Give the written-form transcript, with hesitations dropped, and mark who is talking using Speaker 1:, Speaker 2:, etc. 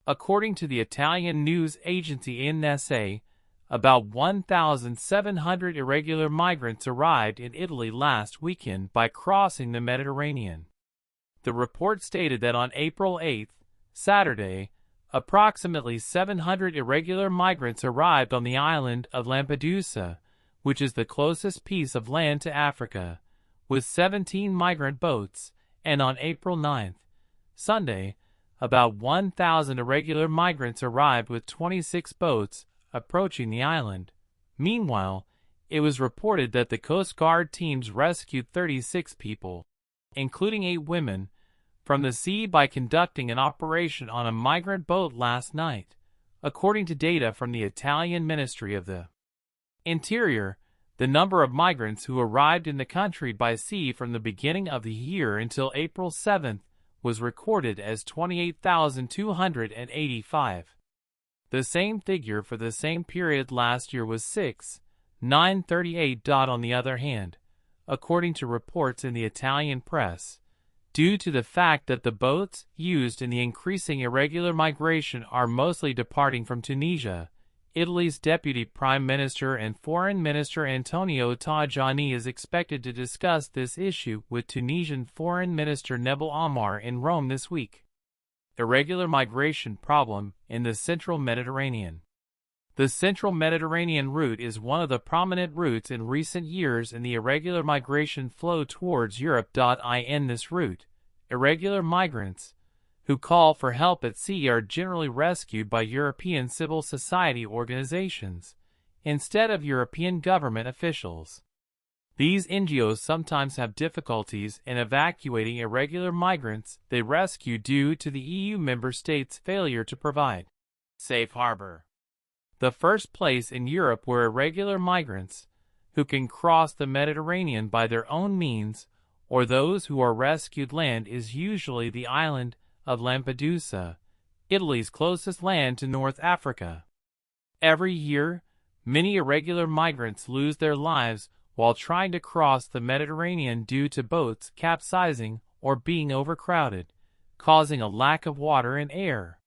Speaker 1: According to the Italian news agency INSA, about 1,700 irregular migrants arrived in Italy last weekend by crossing the Mediterranean. The report stated that on April 8, Saturday, approximately 700 irregular migrants arrived on the island of Lampedusa, which is the closest piece of land to Africa, with 17 migrant boats, and on April 9, Sunday, about 1,000 irregular migrants arrived with 26 boats approaching the island. Meanwhile, it was reported that the Coast Guard teams rescued 36 people, including 8 women, from the sea by conducting an operation on a migrant boat last night, according to data from the Italian Ministry of the Interior. The number of migrants who arrived in the country by sea from the beginning of the year until April 7 was recorded as 28,285. The same figure for the same period last year was 6,938. On the other hand, according to reports in the Italian press, due to the fact that the boats used in the increasing irregular migration are mostly departing from Tunisia, Italy's Deputy Prime Minister and Foreign Minister Antonio Tajani is expected to discuss this issue with Tunisian Foreign Minister Nabil Amar in Rome this week. Irregular migration problem in the Central Mediterranean. The Central Mediterranean route is one of the prominent routes in recent years in the irregular migration flow towards Europe. In this route, irregular migrants who call for help at sea are generally rescued by European civil society organizations, instead of European government officials. These NGOs sometimes have difficulties in evacuating irregular migrants they rescue due to the EU member states' failure to provide safe harbor. The first place in Europe where irregular migrants, who can cross the Mediterranean by their own means, or those who are rescued land, is usually the island of Lampedusa, Italy's closest land to North Africa. Every year, many irregular migrants lose their lives while trying to cross the Mediterranean due to boats capsizing or being overcrowded, causing a lack of water and air.